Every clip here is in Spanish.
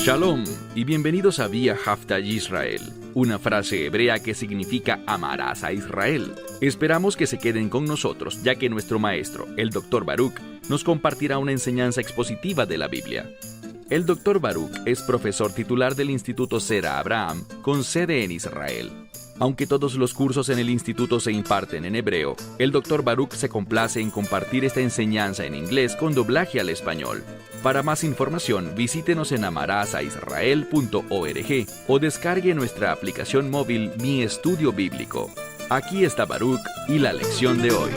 Shalom y bienvenidos a Vía Hafta Yisrael, una frase hebrea que significa amarás a Israel. Esperamos que se queden con nosotros, ya que nuestro maestro, el Dr. Baruch, nos compartirá una enseñanza expositiva de la Biblia. El Dr. Baruch es profesor titular del Instituto Zera Abraham, con sede en Israel. Aunque todos los cursos en el instituto se imparten en hebreo, el Dr. Baruch se complace en compartir esta enseñanza en inglés con doblaje al español. Para más información, visítenos en amarasaisrael.org o descargue nuestra aplicación móvil Mi Estudio Bíblico. Aquí está Baruch y la lección de hoy.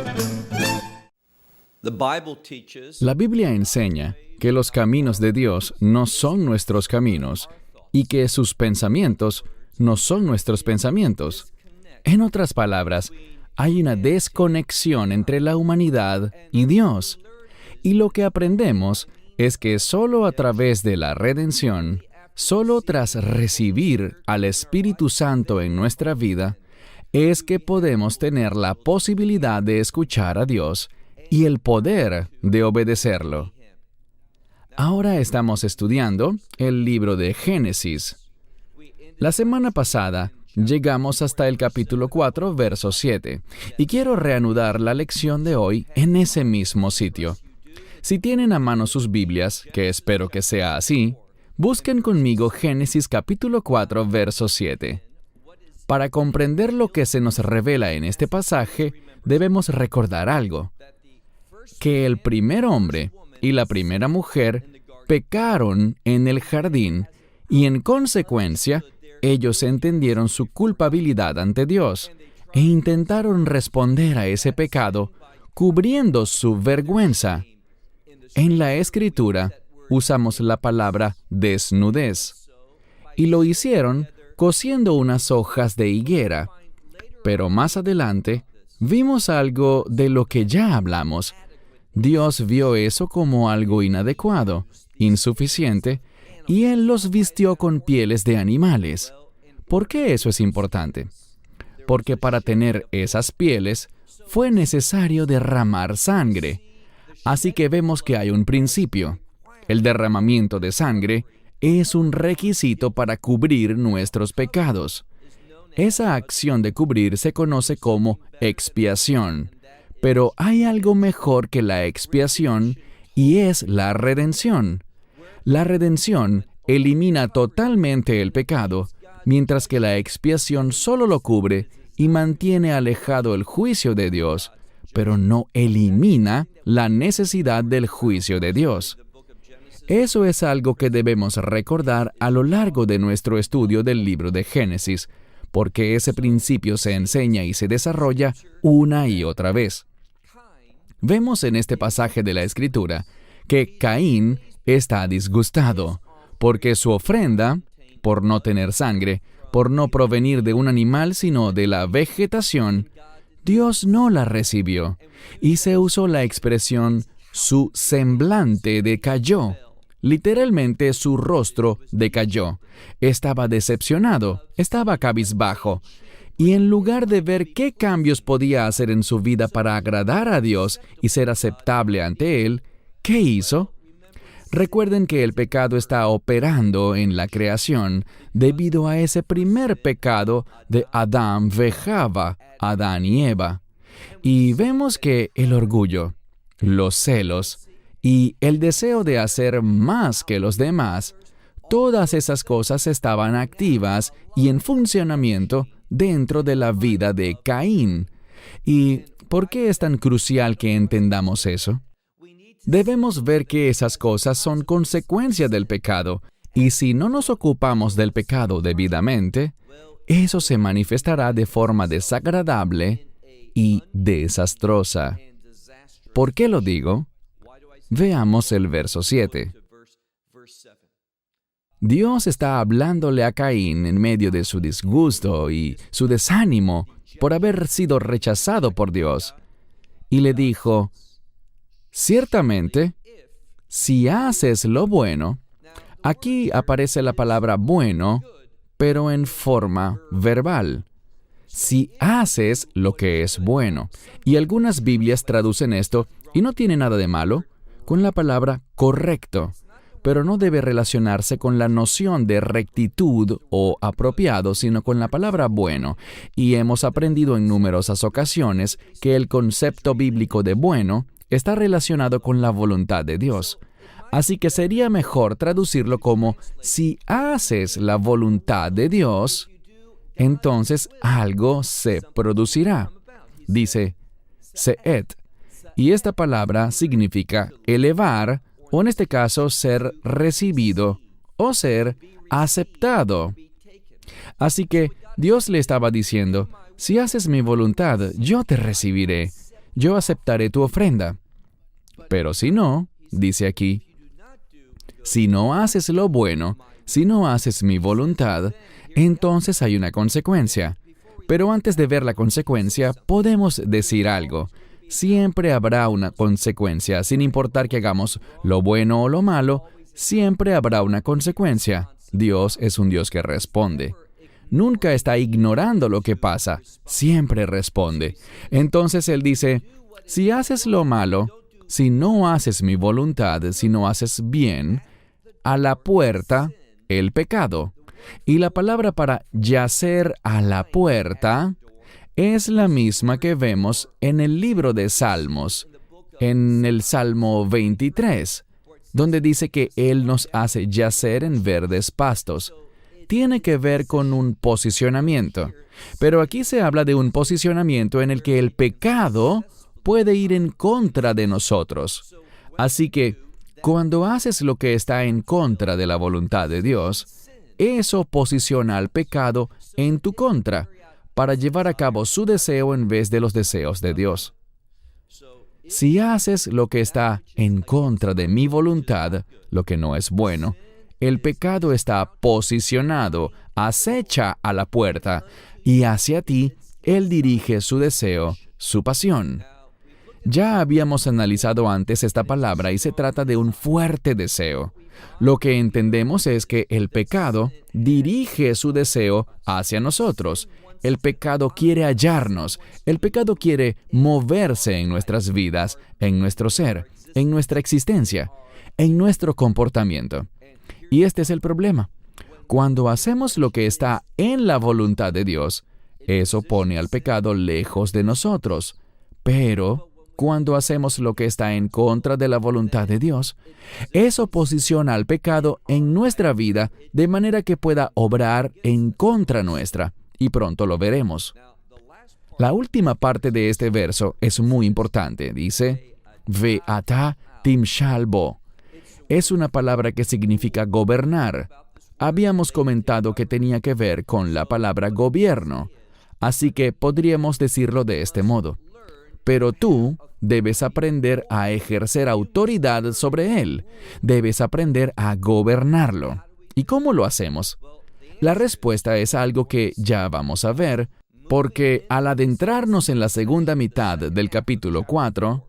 La Biblia enseña que los caminos de Dios no son nuestros caminos y que sus pensamientos no son nuestros pensamientos. En otras palabras, hay una desconexión entre la humanidad y Dios. Y lo que aprendemos es que solo a través de la redención, solo tras recibir al Espíritu Santo en nuestra vida, es que podemos tener la posibilidad de escuchar a Dios y el poder de obedecerlo. Ahora estamos estudiando el libro de Génesis. La semana pasada llegamos hasta el capítulo 4, verso 7, y quiero reanudar la lección de hoy en ese mismo sitio. Si tienen a mano sus Biblias, que espero que sea así, busquen conmigo Génesis capítulo 4, verso 7. Para comprender lo que se nos revela en este pasaje, debemos recordar algo: que el primer hombre y la primera mujer pecaron en el jardín y en consecuencia, ellos entendieron su culpabilidad ante Dios e intentaron responder a ese pecado cubriendo su vergüenza. En la Escritura usamos la palabra desnudez, y lo hicieron cosiendo unas hojas de higuera. Pero más adelante vimos algo de lo que ya hablamos. Dios vio eso como algo inadecuado, insuficiente, y Él los vistió con pieles de animales. ¿Por qué eso es importante? Porque para tener esas pieles fue necesario derramar sangre. Así que vemos que hay un principio. El derramamiento de sangre es un requisito para cubrir nuestros pecados. Esa acción de cubrir se conoce como expiación. Pero hay algo mejor que la expiación y es la redención. La redención elimina totalmente el pecado, mientras que la expiación solo lo cubre y mantiene alejado el juicio de Dios, pero no elimina la necesidad del juicio de Dios. Eso es algo que debemos recordar a lo largo de nuestro estudio del libro de Génesis, porque ese principio se enseña y se desarrolla una y otra vez. Vemos en este pasaje de la Escritura que Caín está disgustado, porque su ofrenda, por no tener sangre, por no provenir de un animal sino de la vegetación, Dios no la recibió, y se usó la expresión su semblante decayó. Literalmente su rostro decayó. Estaba decepcionado, estaba cabizbajo, y en lugar de ver qué cambios podía hacer en su vida para agradar a Dios y ser aceptable ante Él, ¿qué hizo? Recuerden que el pecado está operando en la creación debido a ese primer pecado de Adán ve Java, Adán y Eva. Y vemos que el orgullo, los celos y el deseo de hacer más que los demás, todas esas cosas estaban activas y en funcionamiento dentro de la vida de Caín. ¿Y por qué es tan crucial que entendamos eso? Debemos ver que esas cosas son consecuencia del pecado, y si no nos ocupamos del pecado debidamente, eso se manifestará de forma desagradable y desastrosa. ¿Por qué lo digo? Veamos el verso 7. Dios está hablándole a Caín en medio de su disgusto y su desánimo por haber sido rechazado por Dios, y le dijo: ciertamente, si haces lo bueno, aquí aparece la palabra bueno, pero en forma verbal. Si haces lo que es bueno. Y algunas Biblias traducen esto, y no tiene nada de malo, con la palabra correcto. pero no debe relacionarse con la noción de rectitud o apropiado, sino con la palabra bueno. Y hemos aprendido en numerosas ocasiones que el concepto bíblico de bueno está relacionado con la voluntad de Dios. Así que sería mejor traducirlo como si haces la voluntad de Dios, entonces algo se producirá. Dice seet. Y esta palabra significa elevar, o en este caso ser recibido o ser aceptado. Así que Dios le estaba diciendo, si haces mi voluntad, yo te recibiré, yo aceptaré tu ofrenda. Pero si no, dice aquí, si no haces lo bueno, si no haces mi voluntad, entonces hay una consecuencia. Pero antes de ver la consecuencia, podemos decir algo. Siempre habrá una consecuencia, sin importar que hagamos lo bueno o lo malo, siempre habrá una consecuencia. Dios es un Dios que responde. Nunca está ignorando lo que pasa, siempre responde. Entonces Él dice, si haces lo malo, si no haces mi voluntad, si no haces bien, a la puerta, el pecado. Y la palabra para yacer a la puerta es la misma que vemos en el libro de Salmos, en el Salmo 23, donde dice que Él nos hace yacer en verdes pastos. Tiene que ver con un posicionamiento. Pero aquí se habla de un posicionamiento en el que el pecado puede ir en contra de nosotros. Así que, cuando haces lo que está en contra de la voluntad de Dios, eso posiciona al pecado en tu contra, para llevar a cabo su deseo en vez de los deseos de Dios. Si haces lo que está en contra de mi voluntad, lo que no es bueno, el pecado está posicionado, acecha a la puerta, y hacia ti Él dirige su deseo, su pasión. Ya habíamos analizado antes esta palabra y se trata de un fuerte deseo. Lo que entendemos es que el pecado dirige su deseo hacia nosotros. El pecado quiere hallarnos. El pecado quiere moverse en nuestras vidas, en nuestro ser, en nuestra existencia, en nuestro comportamiento. Y este es el problema. Cuando hacemos lo que está en la voluntad de Dios, eso pone al pecado lejos de nosotros. Pero cuando hacemos lo que está en contra de la voluntad de Dios, eso posiciona al pecado en nuestra vida de manera que pueda obrar en contra nuestra, y pronto lo veremos. La última parte de este verso es muy importante. Dice, Ve'ata timshal bo. Es una palabra que significa gobernar. Habíamos comentado que tenía que ver con la palabra gobierno, así que podríamos decirlo de este modo. Pero tú debes aprender a ejercer autoridad sobre él. Debes aprender a gobernarlo. ¿Y cómo lo hacemos? La respuesta es algo que ya vamos a ver, porque al adentrarnos en la segunda mitad del capítulo 4,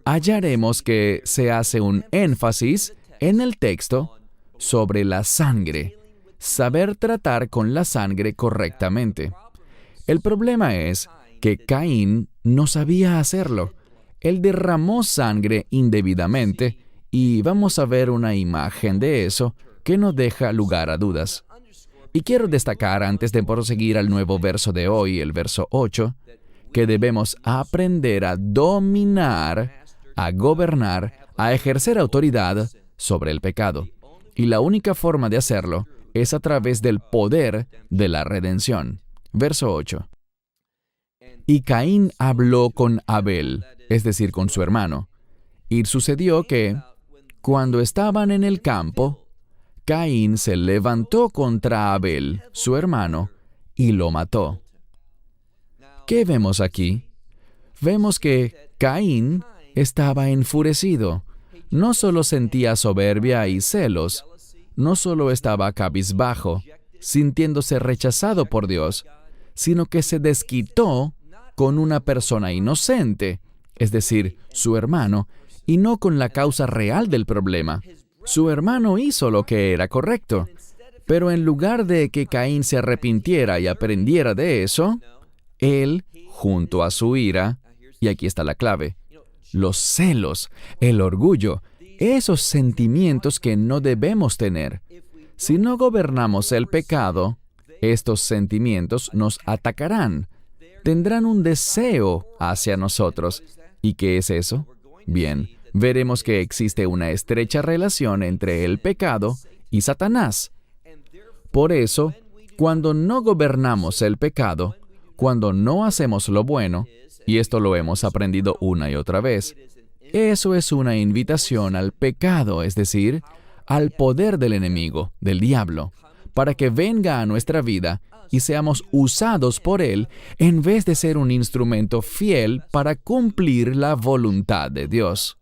hallaremos que se hace un énfasis en el texto sobre la sangre, saber tratar con la sangre correctamente. El problema es que Caín no sabía hacerlo. Él derramó sangre indebidamente y vamos a ver una imagen de eso que no deja lugar a dudas. Y quiero destacar, antes de proseguir al nuevo verso de hoy, el verso 8, que debemos aprender a dominar, a gobernar, a ejercer autoridad sobre el pecado. Y la única forma de hacerlo es a través del poder de la redención. Verso 8. Y Caín habló con Abel, es decir, con su hermano. Y sucedió que, cuando estaban en el campo, Caín se levantó contra Abel, su hermano, y lo mató. ¿Qué vemos aquí? Vemos que Caín estaba enfurecido. No solo sentía soberbia y celos, no solo estaba cabizbajo, sintiéndose rechazado por Dios, sino que se desquitó con una persona inocente, es decir, su hermano, y no con la causa real del problema. Su hermano hizo lo que era correcto, pero en lugar de que Caín se arrepintiera y aprendiera de eso, él, junto a su ira, y aquí está la clave, los celos, el orgullo esos sentimientos que no debemos tener. Si no gobernamos el pecado, estos sentimientos nos atacarán. Tendrán un deseo hacia nosotros. ¿Y qué es eso? Bien, veremos que existe una estrecha relación entre el pecado y Satanás. Por eso, cuando no gobernamos el pecado, cuando no hacemos lo bueno, y esto lo hemos aprendido una y otra vez, eso es una invitación al pecado, es decir, al poder del enemigo, del diablo, para que venga a nuestra vida y seamos usados por él en vez de ser un instrumento fiel para cumplir la voluntad de Dios.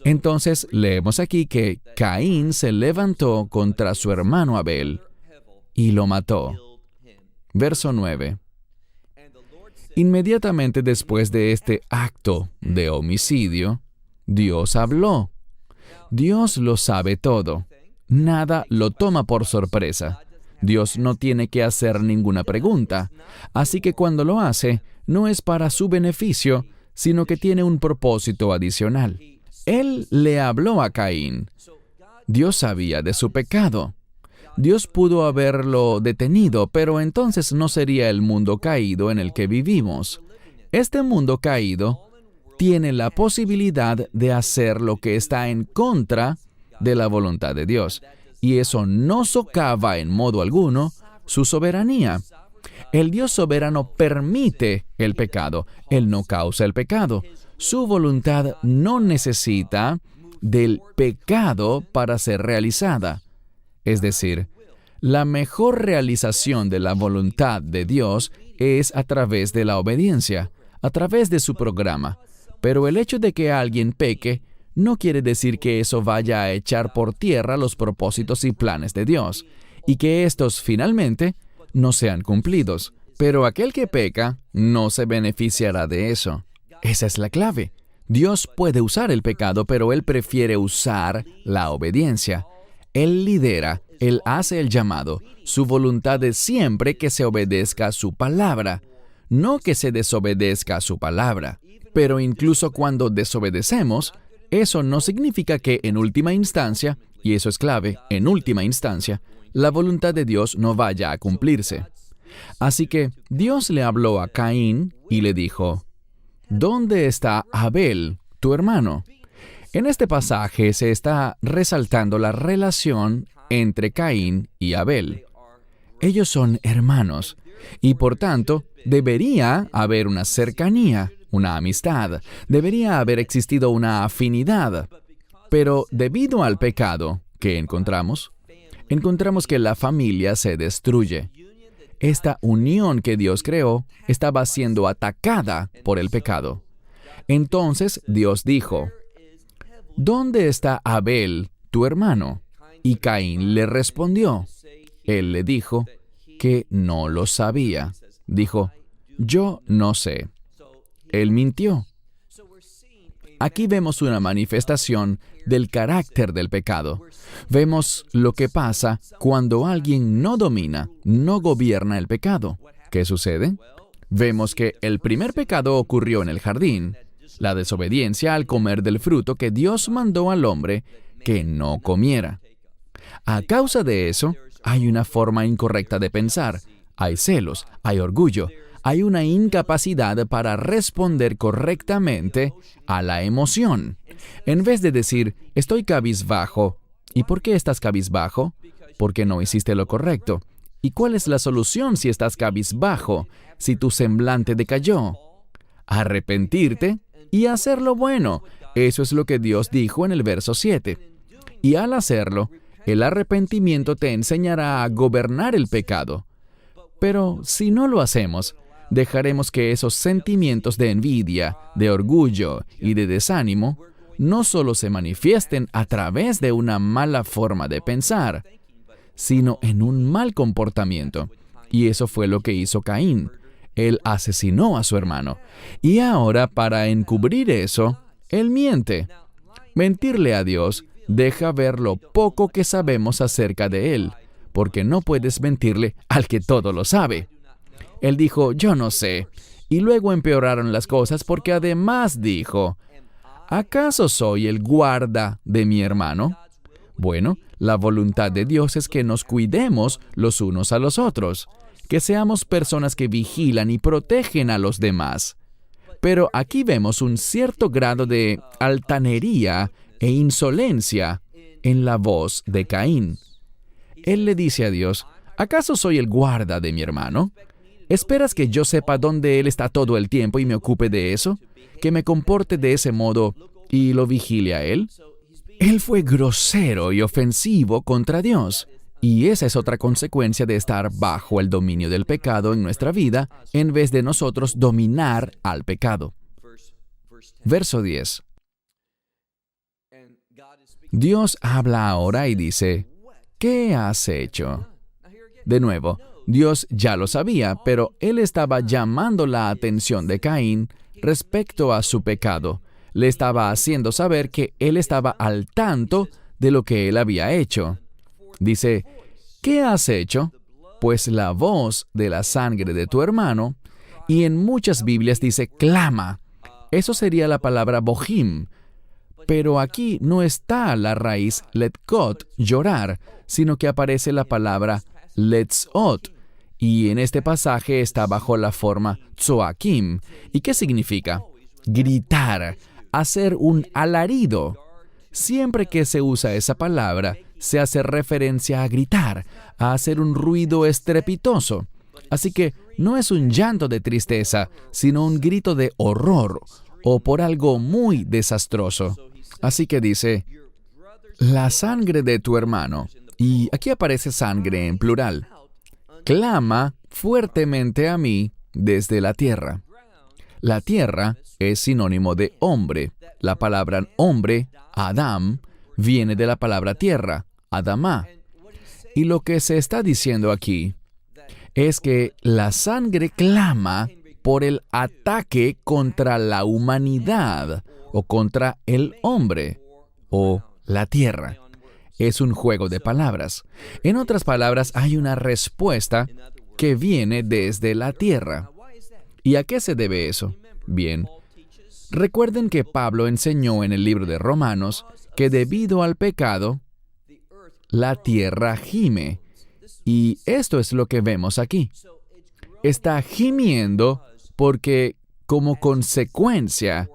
Entonces, leemos aquí que Caín se levantó contra su hermano Abel y lo mató. Verso 9. Inmediatamente después de este acto de homicidio, Dios habló. Dios lo sabe todo. Nada lo toma por sorpresa. Dios no tiene que hacer ninguna pregunta. Así que cuando lo hace, no es para su beneficio, sino que tiene un propósito adicional. Él le habló a Caín. Dios sabía de su pecado. Dios pudo haberlo detenido, pero entonces no sería el mundo caído en el que vivimos. Este mundo caído tiene la posibilidad de hacer lo que está en contra de la voluntad de Dios, y eso no socava en modo alguno su soberanía. El Dios soberano permite el pecado, Él no causa el pecado. Su voluntad no necesita del pecado para ser realizada. Es decir, la mejor realización de la voluntad de Dios es a través de la obediencia, a través de su programa. Pero el hecho de que alguien peque no quiere decir que eso vaya a echar por tierra los propósitos y planes de Dios, y que estos finalmente no sean cumplidos. Pero aquel que peca no se beneficiará de eso. Esa es la clave. Dios puede usar el pecado, pero Él prefiere usar la obediencia. Él lidera, Él hace el llamado. Su voluntad es siempre que se obedezca a su palabra, no que se desobedezca a su palabra. Pero incluso cuando desobedecemos, eso no significa que en última instancia, y eso es clave, en última instancia, la voluntad de Dios no vaya a cumplirse. Así que Dios le habló a Caín y le dijo, ¿dónde está Abel, tu hermano? En este pasaje se está resaltando la relación entre Caín y Abel. Ellos son hermanos, y por tanto, debería haber una cercanía, una amistad, debería haber existido una afinidad. Pero debido al pecado que encontramos que la familia se destruye. Esta unión que Dios creó estaba siendo atacada por el pecado. Entonces Dios dijo, ¿dónde está Abel, tu hermano? Y Caín le respondió. Él le dijo que no lo sabía. Dijo, yo no sé. Él mintió. Aquí vemos una manifestación del carácter del pecado. Vemos lo que pasa cuando alguien no domina, no gobierna el pecado. ¿Qué sucede? Vemos que el primer pecado ocurrió en el jardín, la desobediencia al comer del fruto que Dios mandó al hombre que no comiera. A causa de eso, hay una forma incorrecta de pensar, hay celos, hay orgullo, hay una incapacidad para responder correctamente a la emoción. En vez de decir, estoy cabizbajo, ¿y por qué estás cabizbajo? Porque no hiciste lo correcto. ¿Y cuál es la solución si estás cabizbajo, si tu semblante decayó? Arrepentirte y hacer lo bueno. Eso es lo que Dios dijo en el verso 7. Y al hacerlo, el arrepentimiento te enseñará a gobernar el pecado. Pero si no lo hacemos, dejaremos que esos sentimientos de envidia, de orgullo y de desánimo no solo se manifiesten a través de una mala forma de pensar, sino en un mal comportamiento. Y eso fue lo que hizo Caín. Él asesinó a su hermano. Y ahora, para encubrir eso, él miente. Mentirle a Dios deja ver lo poco que sabemos acerca de Él, porque no puedes mentirle al que todo lo sabe. Él dijo, yo no sé. Y luego empeoraron las cosas porque además dijo, ¿Acaso soy el guarda de mi hermano? Bueno, la voluntad de Dios es que nos cuidemos los unos a los otros, que seamos personas que vigilan y protegen a los demás. Pero aquí vemos un cierto grado de altanería e insolencia en la voz de Caín. Él le dice a Dios, ¿acaso soy el guarda de mi hermano? ¿Esperas que yo sepa dónde él está todo el tiempo y me ocupe de eso? ¿Que me comporte de ese modo y lo vigile a él? Él fue grosero y ofensivo contra Dios. Y esa es otra consecuencia de estar bajo el dominio del pecado en nuestra vida, en vez de nosotros dominar al pecado. Verso 10. Dios habla ahora y dice, ¿qué has hecho? De nuevo, Dios ya lo sabía, pero Él estaba llamando la atención de Caín respecto a su pecado. Le estaba haciendo saber que Él estaba al tanto de lo que Él había hecho. Dice, ¿qué has hecho? Pues la voz de la sangre de tu hermano, y en muchas Biblias dice clama. Eso sería la palabra bohim. Pero aquí no está la raíz letkot, llorar, sino que aparece la palabra letzot, y en este pasaje está bajo la forma tzoakim. ¿Y qué significa? Gritar, hacer un alarido. Siempre que se usa esa palabra, se hace referencia a gritar, a hacer un ruido estrepitoso. Así que no es un llanto de tristeza, sino un grito de horror o por algo muy desastroso. Así que dice, la sangre de tu hermano, y aquí aparece sangre en plural, clama fuertemente a mí desde la tierra. La tierra es sinónimo de hombre. La palabra hombre, Adam, viene de la palabra tierra, Adamá. Y lo que se está diciendo aquí es que la sangre clama por el ataque contra la humanidad o contra el hombre o la tierra. Es un juego de palabras. En otras palabras, hay una respuesta que viene desde la tierra. ¿Y a qué se debe eso? Bien, recuerden que Pablo enseñó en el libro de Romanos que debido al pecado, la tierra gime. Y esto es lo que vemos aquí. Está gimiendo porque como consecuencia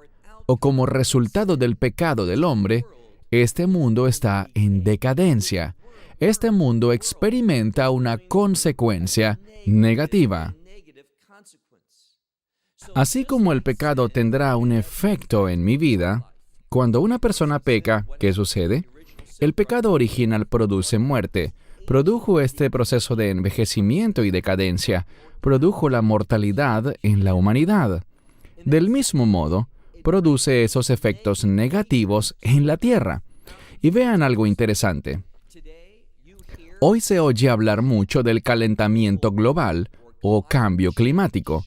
o como resultado del pecado del hombre, este mundo está en decadencia. Este mundo experimenta una consecuencia negativa. Así como el pecado tendrá un efecto en mi vida, cuando una persona peca, ¿qué sucede? El pecado original produce muerte. Produjo este proceso de envejecimiento y decadencia. Produjo la mortalidad en la humanidad. Del mismo modo, produce esos efectos negativos en la tierra. Y vean algo interesante. Hoy se oye hablar mucho del calentamiento global o cambio climático,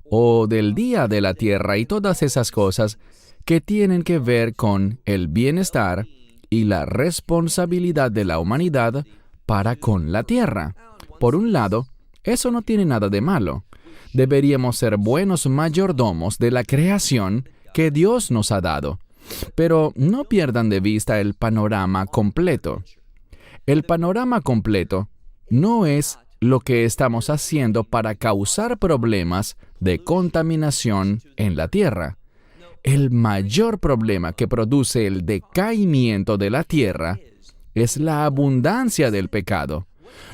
o del Día de la Tierra y todas esas cosas que tienen que ver con el bienestar y la responsabilidad de la humanidad para con la Tierra. Por un lado, eso no tiene nada de malo. Deberíamos ser buenos mayordomos de la creación que Dios nos ha dado. Pero no pierdan de vista el panorama completo. El panorama completo no es lo que estamos haciendo para causar problemas de contaminación en la tierra. El mayor problema que produce el decaimiento de la tierra es la abundancia del pecado.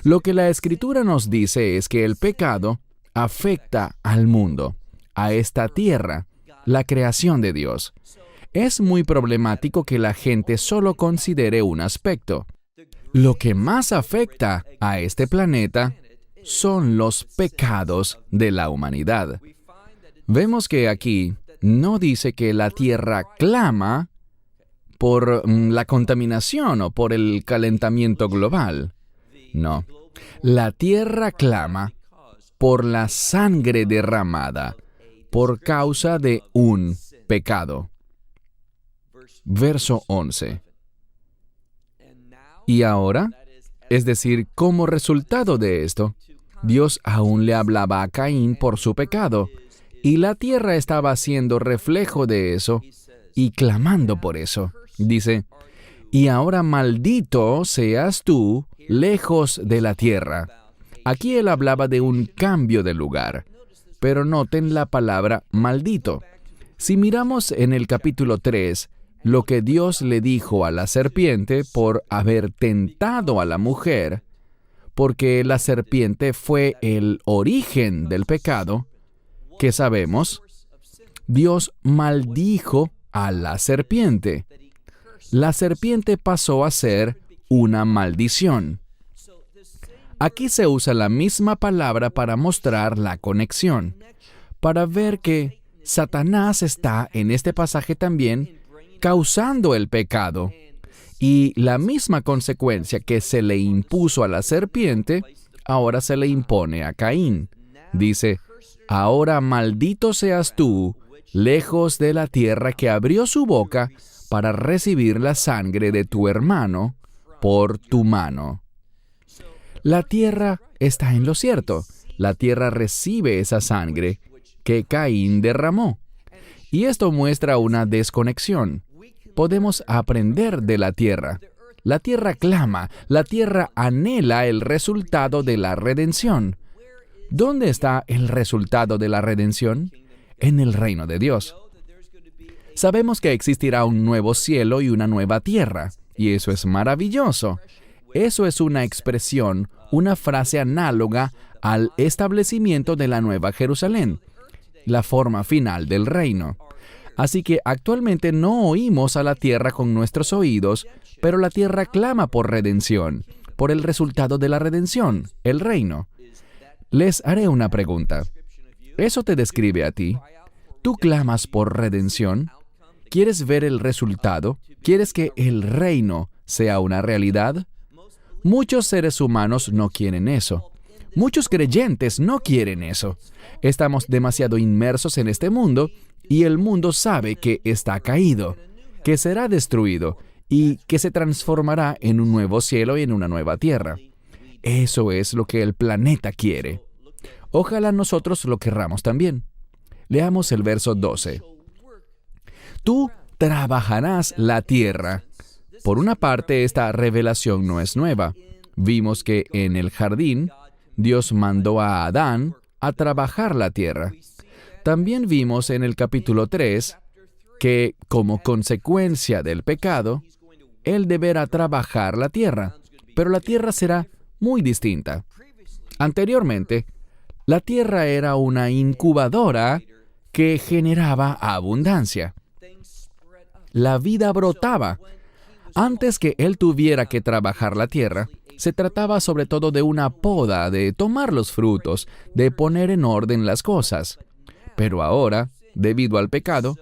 Lo que la Escritura nos dice es que el pecado afecta al mundo, a esta tierra, la creación de Dios. Es muy problemático que la gente solo considere un aspecto. Lo que más afecta a este planeta son los pecados de la humanidad. Vemos que aquí no dice que la tierra clama por la contaminación o por el calentamiento global. No, la tierra clama por la sangre derramada por causa de un pecado. Verso 11. Y ahora, es decir, como resultado de esto, Dios aún le hablaba a Caín por su pecado, y la tierra estaba siendo reflejo de eso, y clamando por eso. Dice, y ahora maldito seas tú lejos de la tierra. Aquí él hablaba de un cambio de lugar, pero noten la palabra maldito. Si miramos en el capítulo 3, lo que Dios le dijo a la serpiente por haber tentado a la mujer, porque la serpiente fue el origen del pecado, ¿qué sabemos? Dios maldijo a la serpiente. La serpiente pasó a ser una maldición. Aquí se usa la misma palabra para mostrar la conexión, para ver que Satanás está en este pasaje también causando el pecado. Y la misma consecuencia que se le impuso a la serpiente, ahora se le impone a Caín. Dice, ahora maldito seas tú, lejos de la tierra que abrió su boca para recibir la sangre de tu hermano por tu mano. La tierra está en lo cierto. La tierra recibe esa sangre que Caín derramó. Y esto muestra una desconexión. Podemos aprender de la tierra. La tierra clama, la tierra anhela el resultado de la redención. ¿Dónde está el resultado de la redención? En el reino de Dios. Sabemos que existirá un nuevo cielo y una nueva tierra, y eso es maravilloso. Eso es una expresión, una frase análoga al establecimiento de la Nueva Jerusalén, la forma final del reino. Así que actualmente no oímos a la tierra con nuestros oídos, pero la tierra clama por redención, por el resultado de la redención, el reino. Les haré una pregunta. ¿Eso te describe a ti? ¿Tú clamas por redención? ¿Quieres ver el resultado? ¿Quieres que el reino sea una realidad? Muchos seres humanos no quieren eso. Muchos creyentes no quieren eso. Estamos demasiado inmersos en este mundo y el mundo sabe que está caído, que será destruido y que se transformará en un nuevo cielo y en una nueva tierra. Eso es lo que el planeta quiere. Ojalá nosotros lo querramos también. Leamos el verso 12. Tú trabajarás la tierra. Por una parte, esta revelación no es nueva. Vimos que en el jardín, Dios mandó a Adán a trabajar la tierra. También vimos en el capítulo 3 que, como consecuencia del pecado, Él deberá trabajar la tierra, pero la tierra será muy distinta. Anteriormente, la tierra era una incubadora que generaba abundancia. La vida brotaba. Antes que Él tuviera que trabajar la tierra, se trataba sobre todo de una poda, de tomar los frutos, de poner en orden las cosas. Pero ahora, debido al pecado,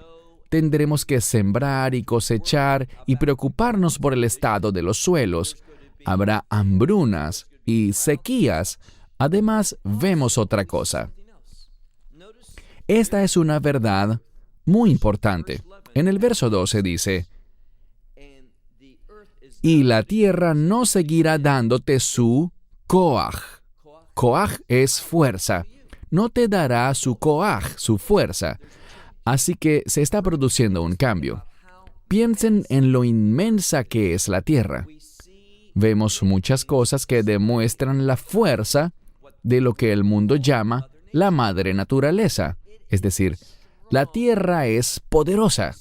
tendremos que sembrar y cosechar y preocuparnos por el estado de los suelos. Habrá hambrunas y sequías. Además, vemos otra cosa. Esta es una verdad muy importante. En el verso 12 dice, y la tierra no seguirá dándote su coaj. Coaj es fuerza. No te dará su coaj, su fuerza. Así que se está produciendo un cambio. Piensen en lo inmensa que es la tierra. Vemos muchas cosas que demuestran la fuerza de lo que el mundo llama la madre naturaleza. Es decir, la tierra es poderosa.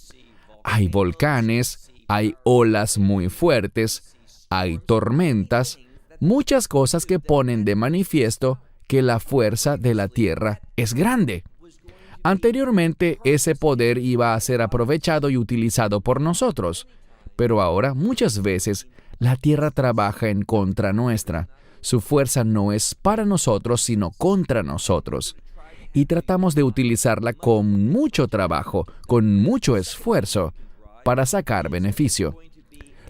Hay volcanes, hay olas muy fuertes, hay tormentas, muchas cosas que ponen de manifiesto que la fuerza de la tierra es grande. Anteriormente, ese poder iba a ser aprovechado y utilizado por nosotros, pero ahora, muchas veces, la tierra trabaja en contra nuestra. Su fuerza no es para nosotros, sino contra nosotros. Y tratamos de utilizarla con mucho trabajo, con mucho esfuerzo, para sacar beneficio.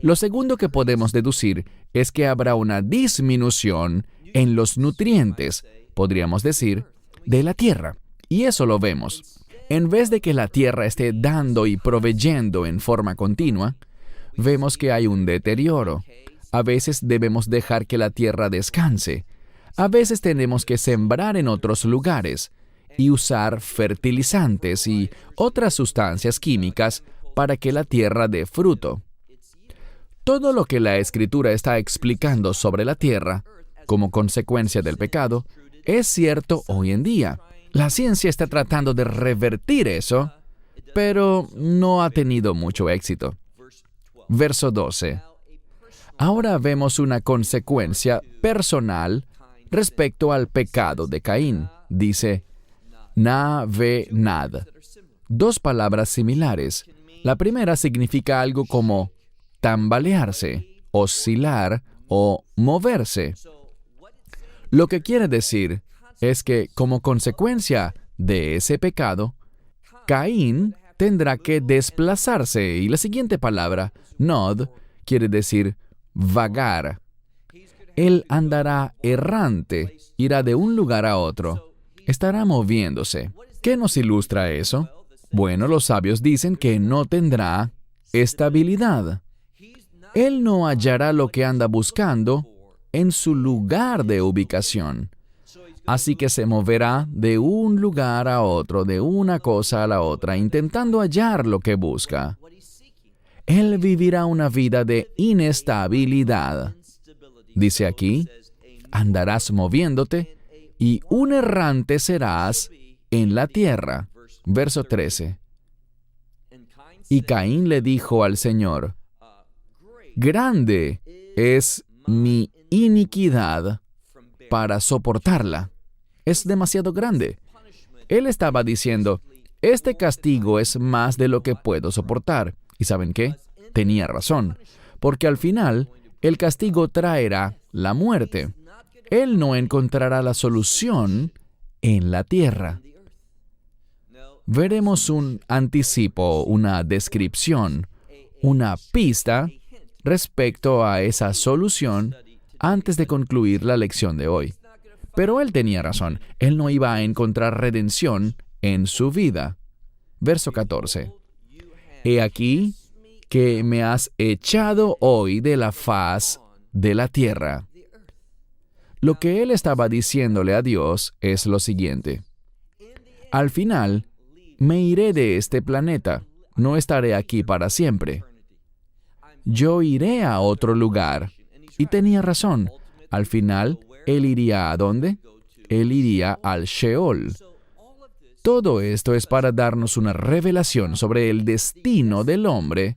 Lo segundo que podemos deducir es que habrá una disminución en los nutrientes, podríamos decir, de la tierra. Y eso lo vemos. En vez de que la tierra esté dando y proveyendo en forma continua, vemos que hay un deterioro. A veces debemos dejar que la tierra descanse. A veces tenemos que sembrar en otros lugares y usar fertilizantes y otras sustancias químicas para que la tierra dé fruto. Todo lo que la Escritura está explicando sobre la tierra, como consecuencia del pecado, es cierto hoy en día. La ciencia está tratando de revertir eso, pero no ha tenido mucho éxito. Verso 12. Ahora vemos una consecuencia personal respecto al pecado de Caín. Dice, na-ve-nad. Dos palabras similares. La primera significa algo como tambalearse, oscilar o moverse. Lo que quiere decir es que como consecuencia de ese pecado, Caín tendrá que desplazarse, y la siguiente palabra, nod, quiere decir vagar. Él andará errante, irá de un lugar a otro, estará moviéndose. ¿Qué nos ilustra eso? Bueno, los sabios dicen que no tendrá estabilidad. Él no hallará lo que anda buscando en su lugar de ubicación. Así que se moverá de un lugar a otro, de una cosa a la otra, intentando hallar lo que busca. Él vivirá una vida de inestabilidad. Dice aquí, andarás moviéndote y un errante serás en la tierra. Verso 13. Y Caín le dijo al Señor, grande es mi iniquidad para soportarla. Es demasiado grande. Él estaba diciendo, este castigo es más de lo que puedo soportar. ¿Y saben qué? Tenía razón, porque al final el castigo traerá la muerte. Él no encontrará la solución en la tierra. Veremos un anticipo, una descripción, una pista respecto a esa solución antes de concluir la lección de hoy. Pero él tenía razón. Él no iba a encontrar redención en su vida. Verso 14. He aquí que me has echado hoy de la faz de la tierra. Lo que él estaba diciéndole a Dios es lo siguiente. Al final, me iré de este planeta. No estaré aquí para siempre. Yo iré a otro lugar. Y tenía razón. Al final, él iría ¿a dónde? Él iría al Sheol. Todo esto es para darnos una revelación sobre el destino del hombre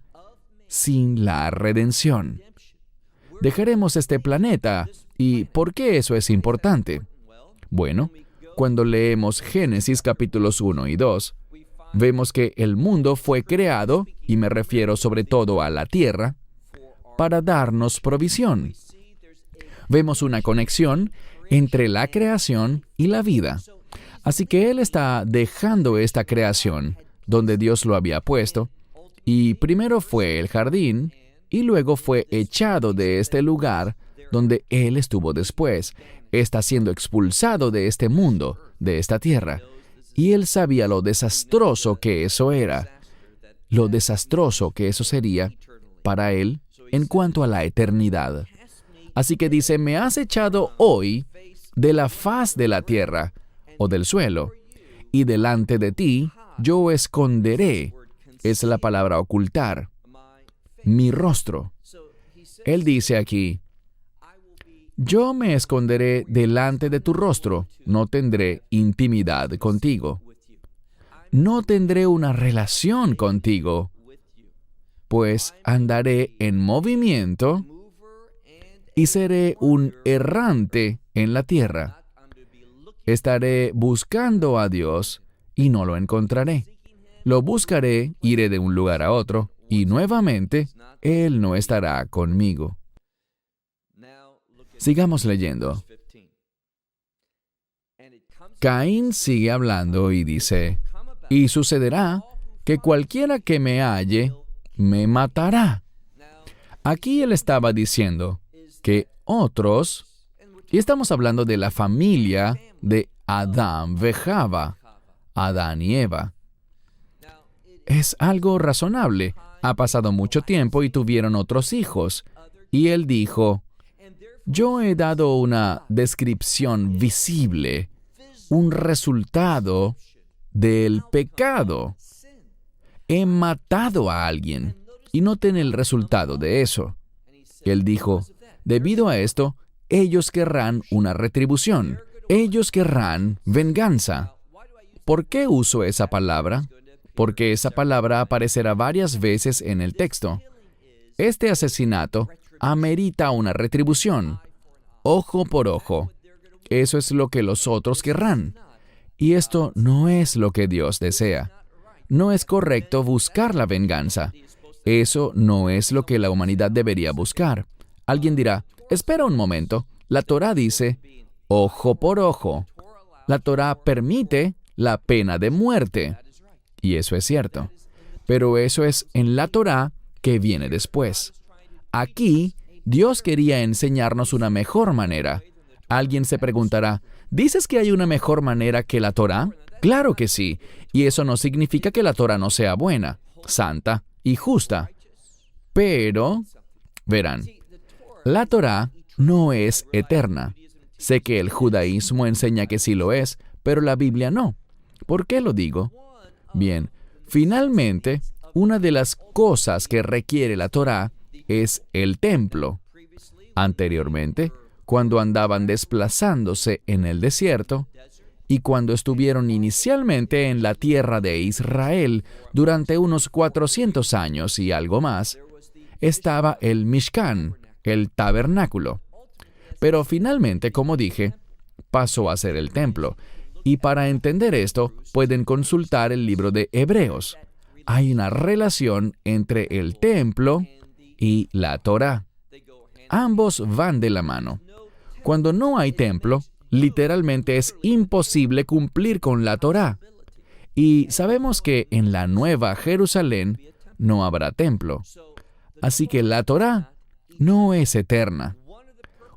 sin la redención. Dejaremos este planeta. ¿Y por qué eso es importante? Bueno, cuando leemos Génesis capítulos 1 y 2, vemos que el mundo fue creado, y me refiero sobre todo a la tierra, para darnos provisión. Vemos una conexión entre la creación y la vida. Así que Él está dejando esta creación, donde Dios lo había puesto, y primero fue el jardín, y luego fue echado de este lugar donde Él estuvo después. Está siendo expulsado de este mundo, de esta tierra. Y Él sabía lo desastroso que eso era, lo desastroso que eso sería para Él en cuanto a la eternidad. Así que dice, me has echado hoy de la faz de la tierra, o del suelo, y delante de ti yo esconderé, es la palabra ocultar, mi rostro. Él dice aquí, yo me esconderé delante de tu rostro, no tendré intimidad contigo. No tendré una relación contigo, pues andaré en movimiento y seré un errante en la tierra. Estaré buscando a Dios y no lo encontraré. Lo buscaré, iré de un lugar a otro, y nuevamente Él no estará conmigo. Sigamos leyendo. Caín sigue hablando y dice, y sucederá que cualquiera que me halle, me matará. Aquí él estaba diciendo que otros, y estamos hablando de la familia de Adán ve Java, Adán y Eva. Es algo razonable. Ha pasado mucho tiempo y tuvieron otros hijos. Y él dijo, yo he dado una descripción visible, un resultado del pecado. he matado a alguien. Y noten el resultado de eso. Él dijo, debido a esto, ellos querrán una retribución. Ellos querrán venganza. ¿Por qué uso esa palabra? Porque esa palabra aparecerá varias veces en el texto. Este asesinato amerita una retribución. Ojo por ojo. Eso es lo que los otros querrán. Y esto no es lo que Dios desea. No es correcto buscar la venganza. Eso no es lo que la humanidad debería buscar. Alguien dirá, espera un momento, la Torá dice, ojo por ojo. La Torá permite la pena de muerte. Y eso es cierto. Pero eso es en la Torá que viene después. Aquí, Dios quería enseñarnos una mejor manera. Alguien se preguntará, ¿dices que hay una mejor manera que la Torá? Claro que sí. Y eso no significa que la Torá no sea buena, santa y justa. Pero, verán, la Torá no es eterna. Sé que el judaísmo enseña que sí lo es, pero la Biblia no. ¿Por qué lo digo? Bien, finalmente, una de las cosas que requiere la Torá es el templo. Anteriormente, cuando andaban desplazándose en el desierto, y cuando estuvieron inicialmente en la tierra de Israel durante unos 400 años y algo más, estaba el Mishkan, el tabernáculo. Pero finalmente, como dije, pasó a ser el templo. Y para entender esto, pueden consultar el libro de Hebreos. Hay una relación entre el templo y la Torá. Ambos van de la mano. Cuando no hay templo, literalmente es imposible cumplir con la Torá. Y sabemos que en la Nueva Jerusalén no habrá templo. Así que la Torá no es eterna.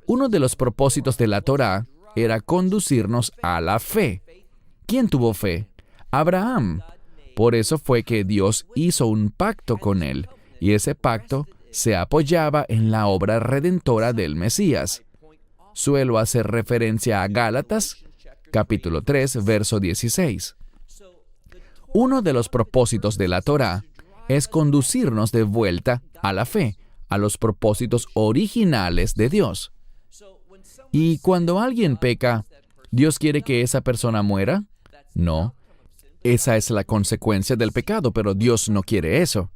Uno de los propósitos de la Torá era conducirnos a la fe. ¿Quién tuvo fe? Abraham. Por eso fue que Dios hizo un pacto con él, y ese pacto se apoyaba en la obra redentora del Mesías. Suelo hacer referencia a Gálatas, capítulo 3, verso 16. Uno de los propósitos de la Torá es conducirnos de vuelta a la fe, a los propósitos originales de Dios. Y cuando alguien peca, ¿Dios quiere que esa persona muera? No. Esa es la consecuencia del pecado, pero Dios no quiere eso.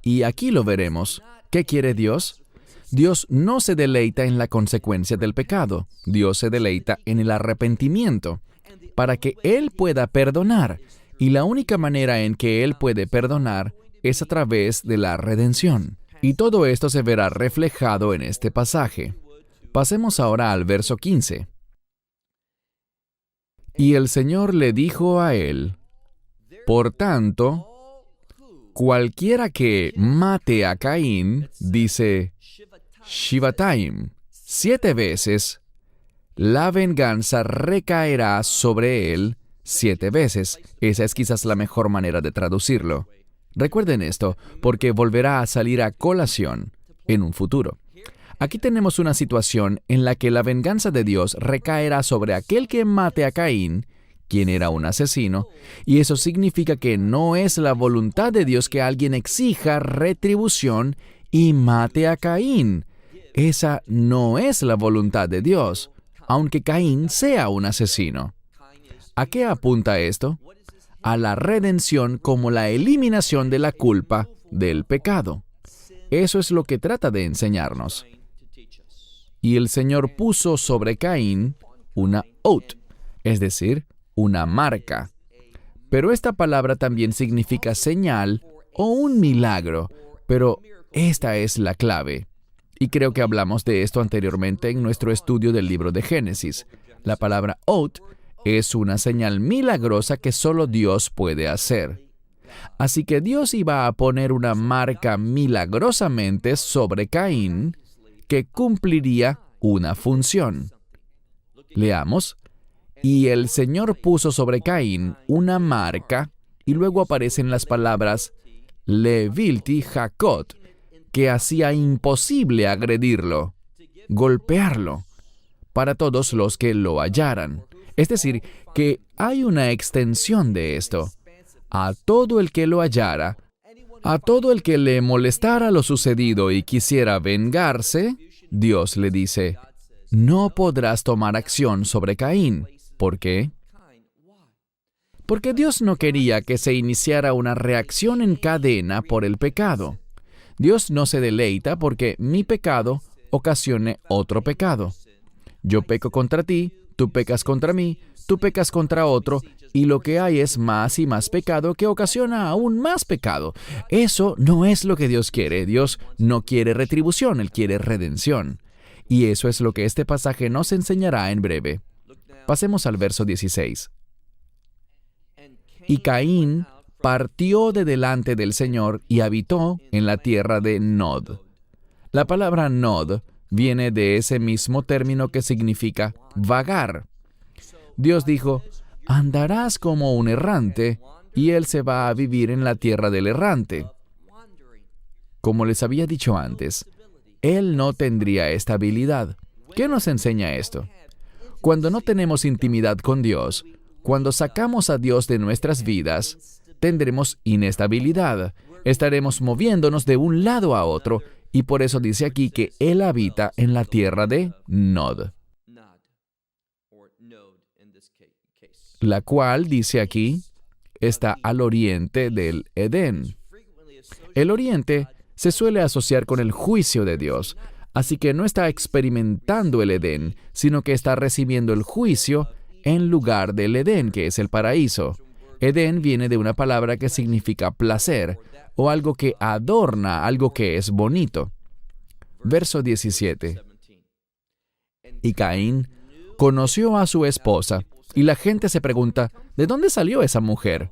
Y aquí lo veremos. ¿Qué quiere Dios? Dios no se deleita en la consecuencia del pecado. Dios se deleita en el arrepentimiento, para que Él pueda perdonar. Y la única manera en que Él puede perdonar es a través de la redención. Y todo esto se verá reflejado en este pasaje. Pasemos ahora al verso 15. Y el Señor le dijo a él, por tanto, cualquiera que mate a Caín, dice Shivatayim, 7 veces, la venganza recaerá sobre él 7 veces. Esa es quizás la mejor manera de traducirlo. Recuerden esto, porque volverá a salir a colación en un futuro. Aquí tenemos una situación en la que la venganza de Dios recaerá sobre aquel que mate a Caín, quien era un asesino, y eso significa que no es la voluntad de Dios que alguien exija retribución y mate a Caín. Esa no es la voluntad de Dios, aunque Caín sea un asesino. ¿A qué apunta esto? A la redención como la eliminación de la culpa del pecado. Eso es lo que trata de enseñarnos. Y el Señor puso sobre Caín una ot, es decir, una marca. Pero esta palabra también significa señal o un milagro, pero esta es la clave. Y creo que hablamos de esto anteriormente en nuestro estudio del libro de Génesis. La palabra ot es una señal milagrosa que solo Dios puede hacer. Así que Dios iba a poner una marca milagrosamente sobre Caín que cumpliría una función. Leamos. Y el Señor puso sobre Caín una marca, y luego aparecen las palabras Levilti Hakot, que hacía imposible agredirlo, golpearlo, para todos los que lo hallaran. Es decir, que hay una extensión de esto. a todo el que lo hallara, a todo el que le molestara lo sucedido y quisiera vengarse, Dios le dice, no podrás tomar acción sobre Caín. ¿Por qué? Porque Dios no quería que se iniciara una reacción en cadena por el pecado. Dios no se deleita porque mi pecado ocasione otro pecado. Yo peco contra ti, tú pecas contra mí, tú pecas contra otro, y lo que hay es más y más pecado que ocasiona aún más pecado. Eso no es lo que Dios quiere. Dios no quiere retribución, Él quiere redención. Y eso es lo que este pasaje nos enseñará en breve. Pasemos al verso 16. Y Caín partió de delante del Señor y habitó en la tierra de Nod. La palabra Nod viene de ese mismo término que significa vagar. Dios dijo, andarás como un errante, y él se va a vivir en la tierra del errante. Como les había dicho antes, él no tendría estabilidad. ¿Qué nos enseña esto? Cuando no tenemos intimidad con Dios, cuando sacamos a Dios de nuestras vidas, tendremos inestabilidad. Estaremos moviéndonos de un lado a otro, y por eso dice aquí que Él habita en la tierra de Nod, la cual, dice aquí, está al oriente del Edén. El oriente se suele asociar con el juicio de Dios, así que no está experimentando el Edén, sino que está recibiendo el juicio en lugar del Edén, que es el paraíso. Edén viene de una palabra que significa placer, o algo que adorna, algo que es bonito. Verso 17. Y Caín conoció a su esposa, y la gente se pregunta, ¿de dónde salió esa mujer?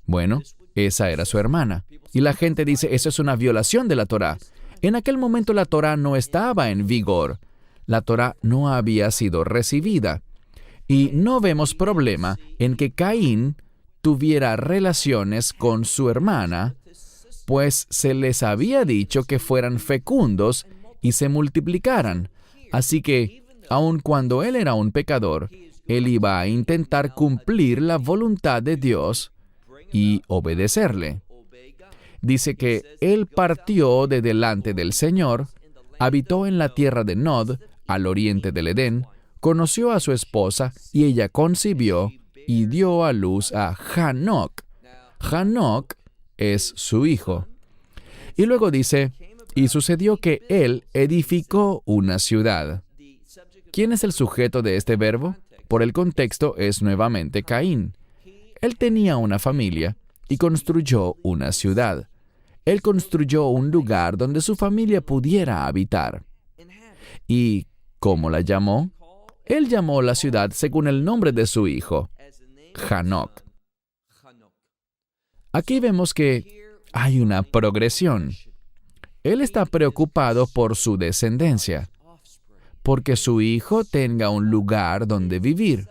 Bueno, esa era su hermana. Y la gente dice, eso es una violación de la Torá. En aquel momento la Torá no estaba en vigor. La Torá no había sido recibida. Y no vemos problema en que Caín tuviera relaciones con su hermana, pues se les había dicho que fueran fecundos y se multiplicaran. Así que, aun cuando él era un pecador, él iba a intentar cumplir la voluntad de Dios y obedecerle. Dice que él partió de delante del Señor, habitó en la tierra de Nod, al oriente del Edén, conoció a su esposa y ella concibió y dio a luz a Hanoc. Hanoc es su hijo. Y luego dice, y sucedió que él edificó una ciudad. ¿Quién es el sujeto de este verbo? Por el contexto es nuevamente Caín. Él tenía una familia y construyó una ciudad. Él construyó un lugar donde su familia pudiera habitar. ¿Y cómo la llamó? Él llamó la ciudad según el nombre de su hijo, Hanoc. Aquí vemos que hay una progresión. Él está preocupado por su descendencia, porque su hijo tenga un lugar donde vivir.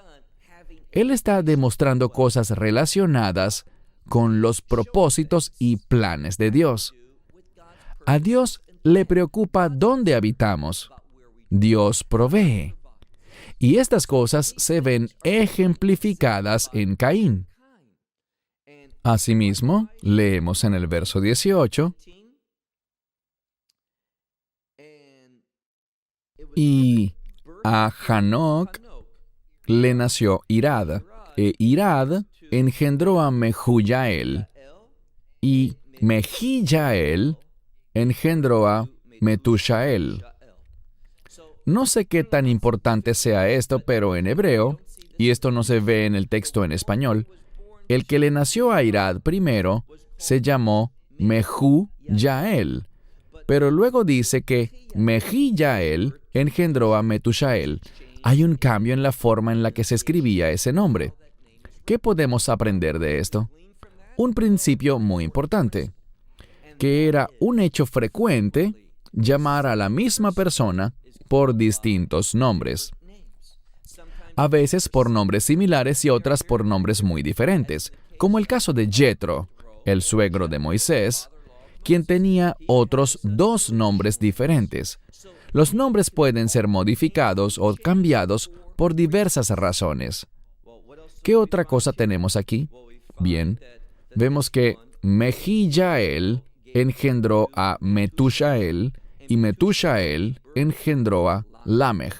Él está demostrando cosas relacionadas con los propósitos y planes de Dios. A Dios le preocupa dónde habitamos. Dios provee. Y estas cosas se ven ejemplificadas en Caín. Asimismo, leemos en el verso 18, y a Hanoc le nació Irad, e Irad engendró a Mehujael, y Mehijael engendró a Metushael. No sé qué tan importante sea esto, pero en hebreo, y esto no se ve en el texto en español, el que le nació a Irad primero se llamó Mehujael, pero luego dice que Mehijael engendró a Metushael. Hay un cambio en la forma en la que se escribía ese nombre. ¿Qué podemos aprender de esto? Un principio muy importante, que era un hecho frecuente llamar a la misma persona por distintos nombres. A veces por nombres similares y otras por nombres muy diferentes, como el caso de Jetro, el suegro de Moisés, quien tenía otros 2 nombres diferentes. Los nombres pueden ser modificados o cambiados por diversas razones. ¿Qué otra cosa tenemos aquí? Bien, vemos que Mejillael engendró a Metushael y Metushael engendró a Lamech.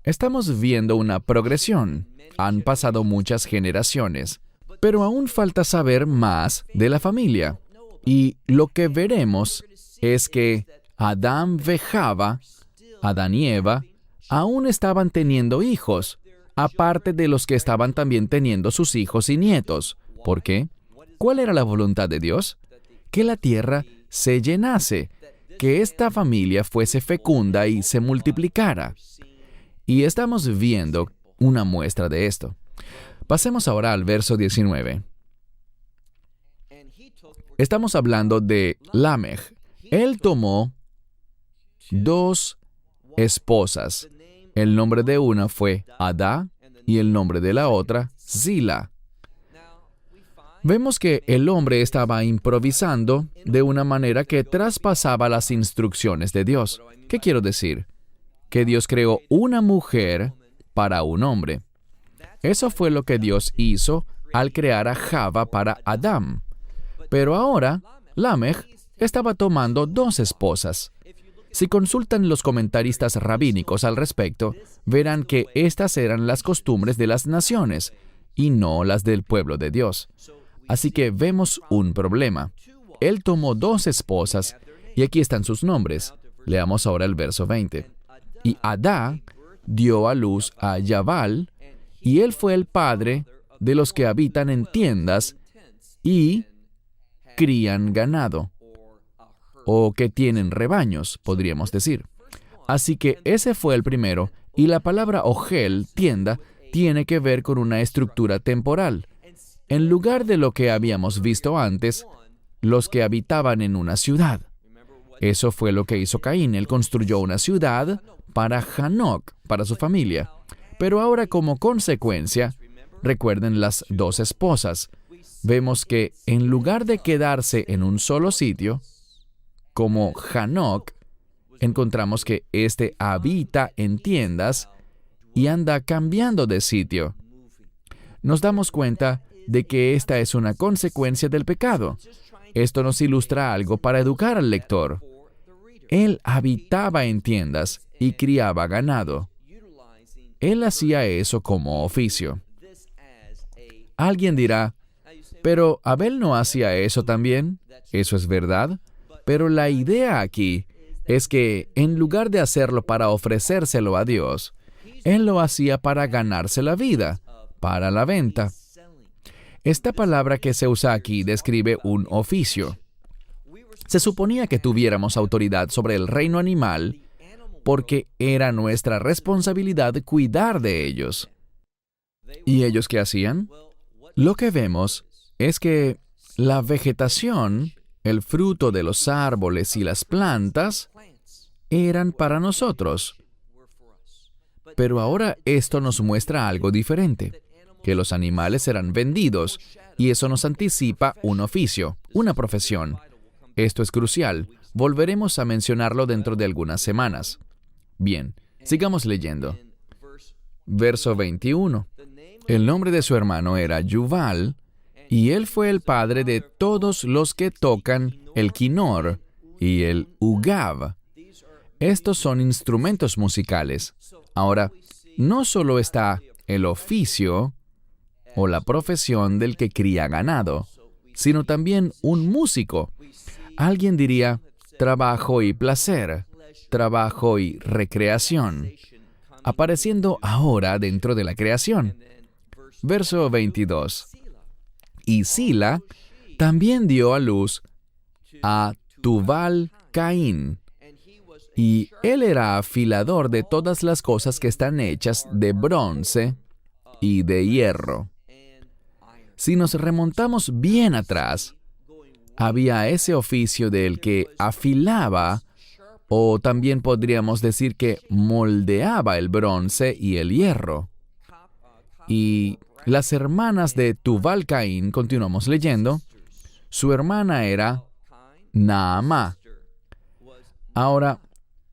Estamos viendo una progresión. Han pasado muchas generaciones, pero aún falta saber más de la familia. Y lo que veremos es que Adán y Java, Adán y Eva, aún estaban teniendo hijos, aparte de los que estaban también teniendo sus hijos y nietos. ¿Por qué? ¿Cuál era la voluntad de Dios? Que la tierra se llenase, que esta familia fuese fecunda y se multiplicara. Y estamos viendo una muestra de esto. Pasemos ahora al verso 19. Estamos hablando de Lamech. Él tomó 2 esposas. El nombre de una fue Adá y el nombre de la otra, Zila. Vemos que el hombre estaba improvisando de una manera que traspasaba las instrucciones de Dios. ¿Qué quiero decir? Que Dios creó una mujer para un hombre. Eso fue lo que Dios hizo al crear a Java para Adán. Pero ahora, Lamech estaba tomando 2 esposas. Si consultan los comentaristas rabínicos al respecto, verán que estas eran las costumbres de las naciones y no las del pueblo de Dios. Así que vemos un problema. Él tomó 2 esposas y aquí están sus nombres. Leamos ahora el verso 20. Y Adá dio a luz a Yabal, y él fue el padre de los que habitan en tiendas y crían ganado, o que tienen rebaños, podríamos decir. Así que ese fue el primero, y la palabra ogel, tienda, tiene que ver con una estructura temporal. En lugar de lo que habíamos visto antes, los que habitaban en una ciudad. Eso fue lo que hizo Caín. Él construyó una ciudad para Hanoc, para su familia. Pero ahora, como consecuencia, recuerden las 2 esposas. Vemos que en lugar de quedarse en un solo sitio, como Hanoc, encontramos que éste habita en tiendas y anda cambiando de sitio. Nos damos cuenta de que esta es una consecuencia del pecado. Esto nos ilustra algo para educar al lector. Él habitaba en tiendas y criaba ganado. Él hacía eso como oficio. Alguien dirá, pero Abel no hacía eso también. Eso es verdad. Pero la idea aquí es que en lugar de hacerlo para ofrecérselo a Dios, él lo hacía para ganarse la vida, para la venta. Esta palabra que se usa aquí describe un oficio. Se suponía que tuviéramos autoridad sobre el reino animal porque era nuestra responsabilidad cuidar de ellos. ¿Y ellos qué hacían? Lo que vemos es que la vegetación, el fruto de los árboles y las plantas, eran para nosotros. Pero ahora esto nos muestra algo diferente, que los animales eran vendidos, y eso nos anticipa un oficio, una profesión. Esto es crucial. Volveremos a mencionarlo dentro de algunas semanas. Bien, sigamos leyendo. Verso 21. El nombre de su hermano era Yuval, y él fue el padre de todos los que tocan el quinor y el ugav. Estos son instrumentos musicales. Ahora, no solo está el oficio o la profesión del que cría ganado, sino también un músico. Alguien diría trabajo y placer, trabajo y recreación, apareciendo ahora dentro de la creación. Verso 22. Y Zila también dio a luz a Tubal Caín, y él era afilador de todas las cosas que están hechas de bronce y de hierro. Si nos remontamos bien atrás, había ese oficio del que afilaba, o también podríamos decir que moldeaba el bronce y el hierro. Y las hermanas de Tubal Caín, continuamos leyendo, su hermana era Naamá. Ahora,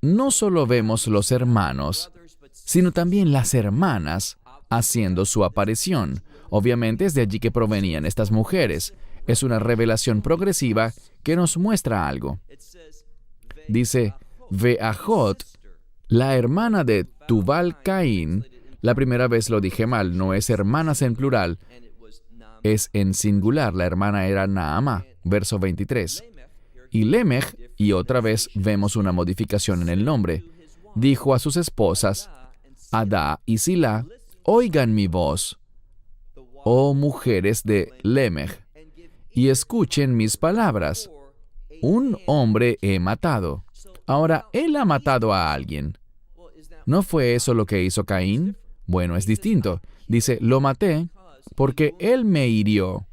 no solo vemos los hermanos, sino también las hermanas haciendo su aparición. Obviamente es de allí que provenían estas mujeres. Es una revelación progresiva que nos muestra algo. Dice, Veajot, la hermana de Tubal Caín. La primera vez lo dije mal, no es hermanas en plural, es en singular. La hermana era Naamá, verso 23. Y Lemech, y otra vez vemos una modificación en el nombre, dijo a sus esposas, Adá y Silá, oigan mi voz, oh mujeres de Lemech, y escuchen mis palabras. Un hombre he matado. Ahora, él ha matado a alguien. ¿No fue eso lo que hizo Caín? Bueno, es distinto. Dice, lo maté porque él me hirió.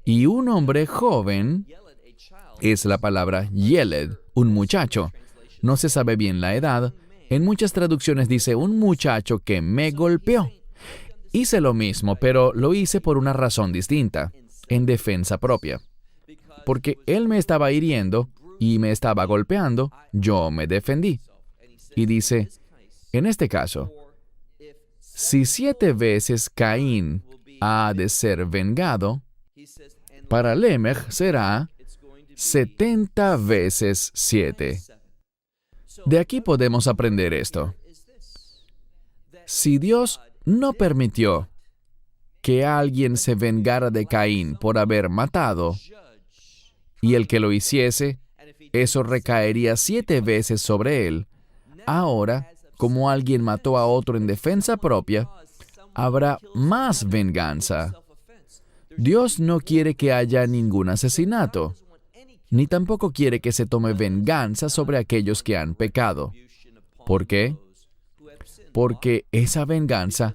Y un hombre joven, es la palabra yeled, un muchacho. No se sabe bien la edad. En muchas traducciones dice, un muchacho que me golpeó. Hice lo mismo, pero lo hice por una razón distinta, en defensa propia. Porque él me estaba hiriendo y me estaba golpeando, yo me defendí. Y dice, en este caso, si 7 veces Caín ha de ser vengado, para Lemech será 70 veces 7. De aquí podemos aprender esto. Si Dios no permitió que alguien se vengara de Caín por haber matado, y el que lo hiciese, eso recaería 7 veces sobre él. Ahora, como alguien mató a otro en defensa propia, habrá más venganza. Dios no quiere que haya ningún asesinato, ni tampoco quiere que se tome venganza sobre aquellos que han pecado. ¿Por qué? Porque esa venganza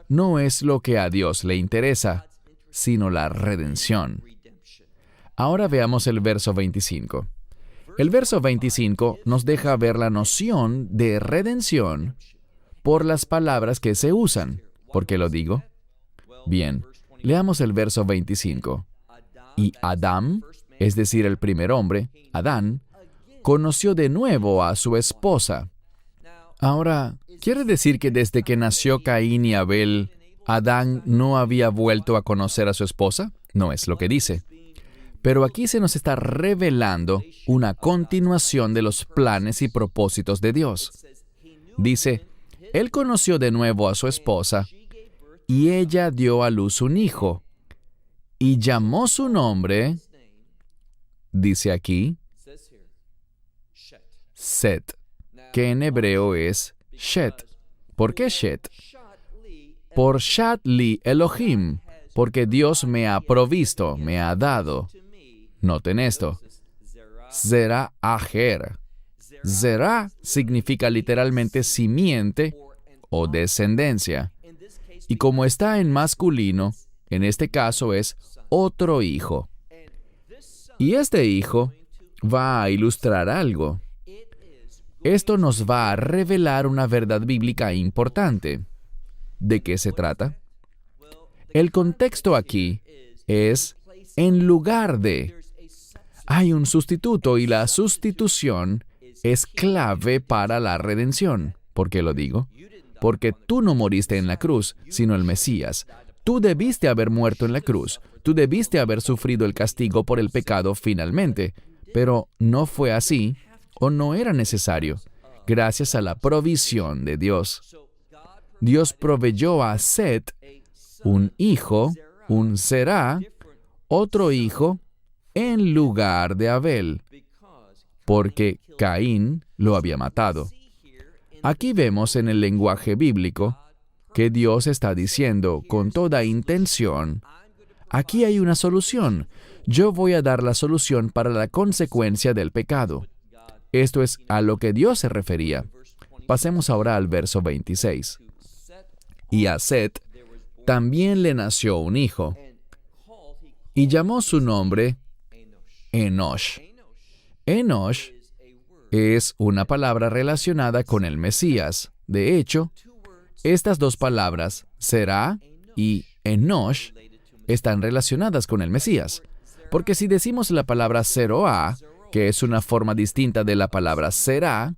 no es lo que a Dios le interesa, sino la redención. Ahora veamos el verso 25. El verso 25 nos deja ver la noción de redención por las palabras que se usan. ¿Por qué lo digo? Bien, leamos el verso 25. Y Adán, es decir, el primer hombre, Adán, conoció de nuevo a su esposa. Ahora, ¿quiere decir que desde que nació Caín y Abel, Adán no había vuelto a conocer a su esposa? No es lo que dice. Pero aquí se nos está revelando una continuación de los planes y propósitos de Dios. Dice, él conoció de nuevo a su esposa, y ella dio a luz un hijo, y llamó su nombre, dice aquí, Set, que en hebreo es Shet. ¿Por qué Shet? Por Shat li Elohim, porque Dios me ha provisto, me ha dado. Noten esto. Zerah Aher. Zerah significa literalmente simiente o descendencia. Y como está en masculino, en este caso es otro hijo. Y este hijo va a ilustrar algo. Esto nos va a revelar una verdad bíblica importante. ¿De qué se trata? El contexto aquí es en lugar de. Hay un sustituto y la sustitución es clave para la redención. ¿Por qué lo digo? Porque tú no moriste en la cruz, sino el Mesías. Tú debiste haber muerto en la cruz. Tú debiste haber sufrido el castigo por el pecado finalmente. Pero no fue así, o no era necesario, gracias a la provisión de Dios. Dios proveyó a Set un hijo, un Zerah, otro hijo, en lugar de Abel, porque Caín lo había matado. Aquí vemos en el lenguaje bíblico que Dios está diciendo con toda intención, aquí hay una solución. Yo voy a dar la solución para la consecuencia del pecado. Esto es a lo que Dios se refería. Pasemos ahora al verso 26. Y a Set también le nació un hijo, y llamó su nombre Enosh. Enosh es una palabra relacionada con el Mesías. De hecho, estas dos palabras, Zerah y Enosh, están relacionadas con el Mesías. Porque si decimos la palabra Zeroah, que es una forma distinta de la palabra Zerah,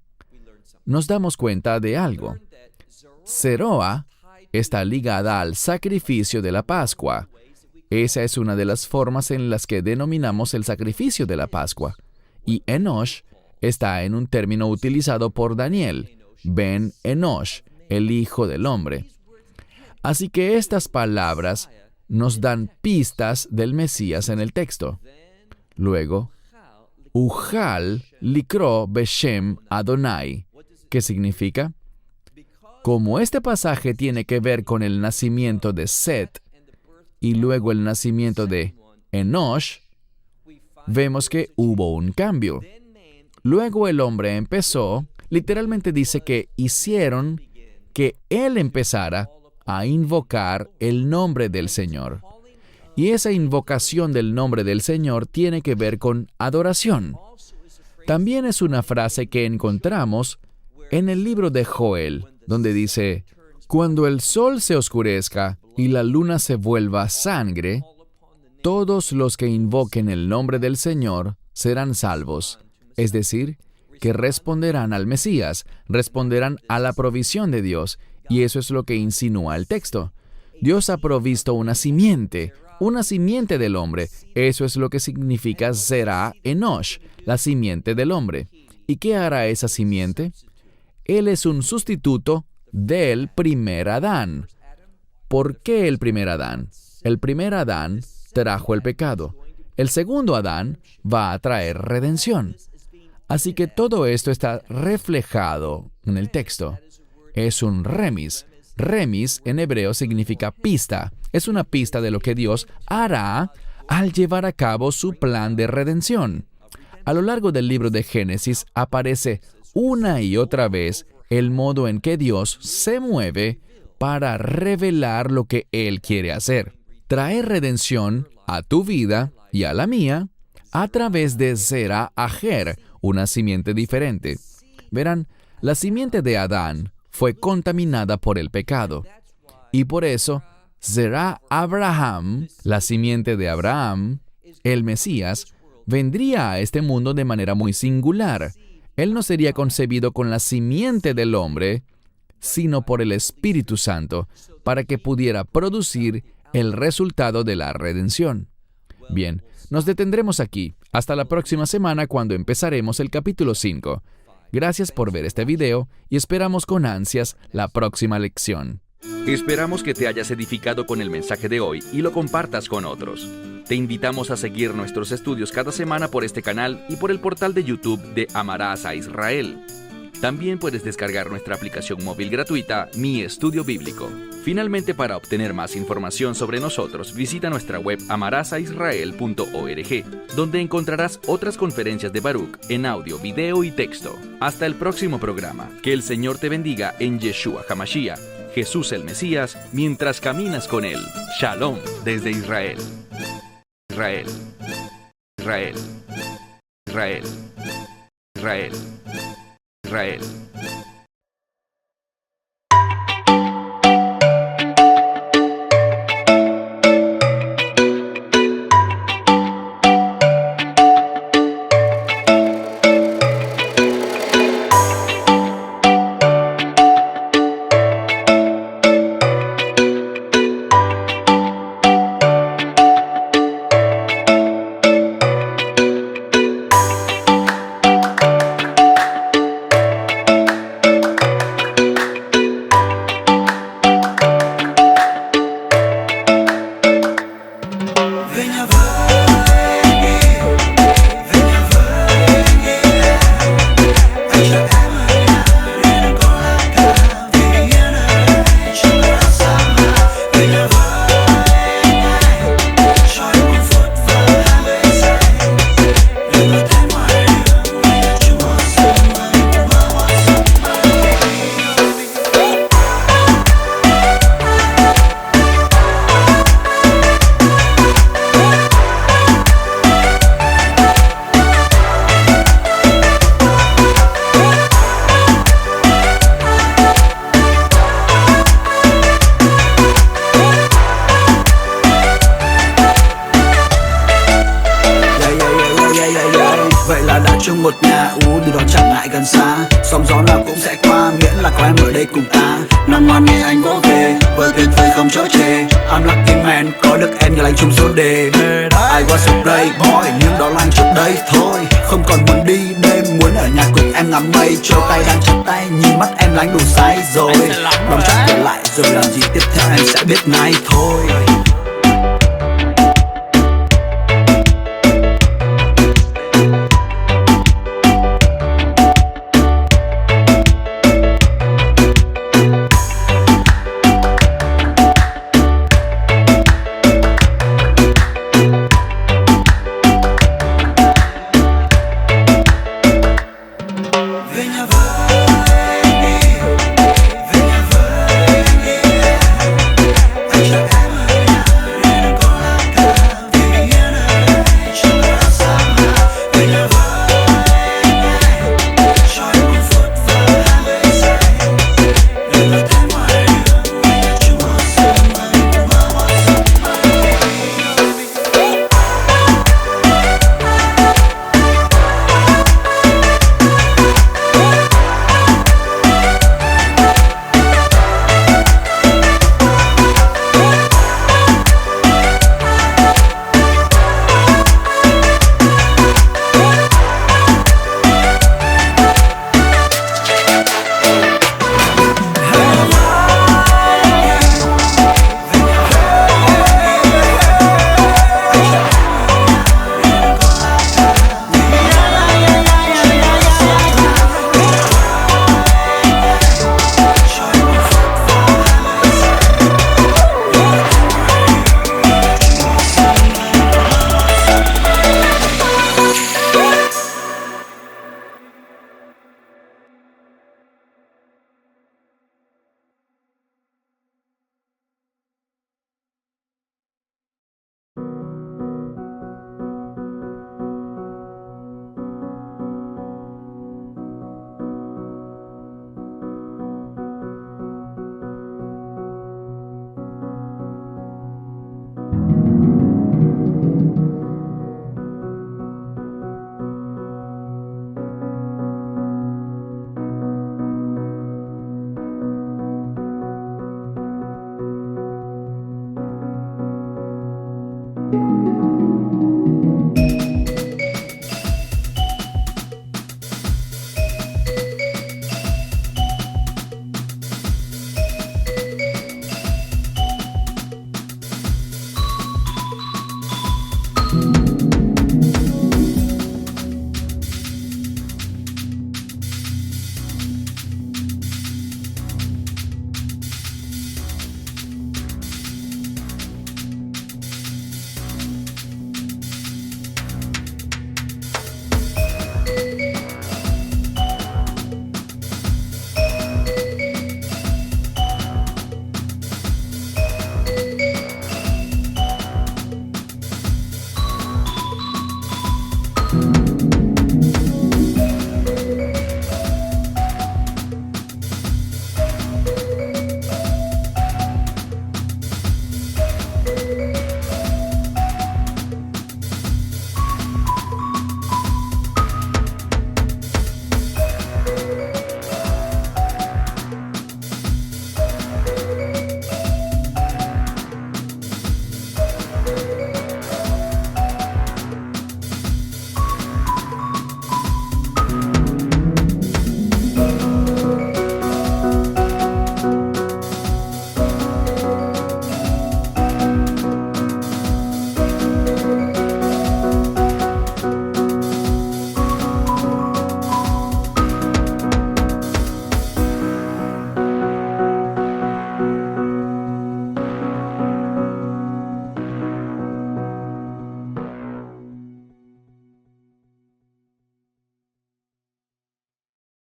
nos damos cuenta de algo. Zeroah está ligada al sacrificio de la Pascua. Esa es una de las formas en las que denominamos el sacrificio de la Pascua. Y Enosh está en un término utilizado por Daniel, Ben Enosh, el Hijo del Hombre. Así que estas palabras nos dan pistas del Mesías en el texto. Luego, Ujal likro beshem Adonai, que significa, como este pasaje tiene que ver con el nacimiento de Set y luego el nacimiento de Enosh, vemos que hubo un cambio. Luego el hombre empezó, literalmente dice que hicieron que él empezara a invocar el nombre del Señor. Y esa invocación del nombre del Señor tiene que ver con adoración. También es una frase que encontramos en el libro de Joel, donde dice, cuando el sol se oscurezca y la luna se vuelva sangre, todos los que invoquen el nombre del Señor serán salvos. Es decir, que responderán al Mesías, responderán a la provisión de Dios, y eso es lo que insinúa el texto. Dios ha provisto una simiente del hombre. Eso es lo que significa Zerah Enosh, la simiente del hombre. ¿Y qué hará esa simiente? Él es un sustituto del primer Adán. ¿Por qué el primer Adán? El primer Adán trajo el pecado. El segundo Adán va a traer redención. Así que todo esto está reflejado en el texto. Es un remis. Remis en hebreo significa pista. Es una pista de lo que Dios hará al llevar a cabo su plan de redención. A lo largo del libro de Génesis aparece una y otra vez el modo en que Dios se mueve para revelar lo que Él quiere hacer. Traer redención a tu vida y a la mía a través de Zerah Ajer, una simiente diferente. Verán, la simiente de Adán fue contaminada por el pecado. Y por eso, Zerah Abraham, la simiente de Abraham, el Mesías, vendría a este mundo de manera muy singular. Él no sería concebido con la simiente del hombre, sino por el Espíritu Santo, para que pudiera producir el resultado de la redención. Bien, nos detendremos aquí. Hasta la próxima semana cuando empezaremos el capítulo 5. Gracias por ver este video y esperamos con ansias la próxima lección. Esperamos que te hayas edificado con el mensaje de hoy y lo compartas con otros. Te invitamos a seguir nuestros estudios cada semana por este canal y por el portal de YouTube de Amarás a Israel. También puedes descargar nuestra aplicación móvil gratuita, Mi Estudio Bíblico. Finalmente, para obtener más información sobre nosotros, visita nuestra web amarasaisrael.org, donde encontrarás otras conferencias de Baruch en audio, video y texto. Hasta el próximo programa. Que el Señor te bendiga en Yeshua HaMashiach, Jesús el Mesías, mientras caminas con Él. Shalom desde Israel. Israel. Israel. Israel. Israel. Israel. chung một nhà điều đó chẳng ngại gần xa. Sóng gió nào cũng sẽ qua, miễn là có em ở đây cùng ta. Nằm ngoan nghe anh vỗ về. bờ tuyệt vời không chối chê. I'm lucky man, có được em như lành chung số đề. I was a playboy, nhưng đó là trước đây thôi. Không còn muốn đi đêm, muốn ở nhà cùng em ngắm mây trôi. Tay đang chặt tay, nhìn mắt em lánh đủ say rồi. Đóng chắc trở lại rồi làm gì tiếp theo em sẽ biết ngay thôi.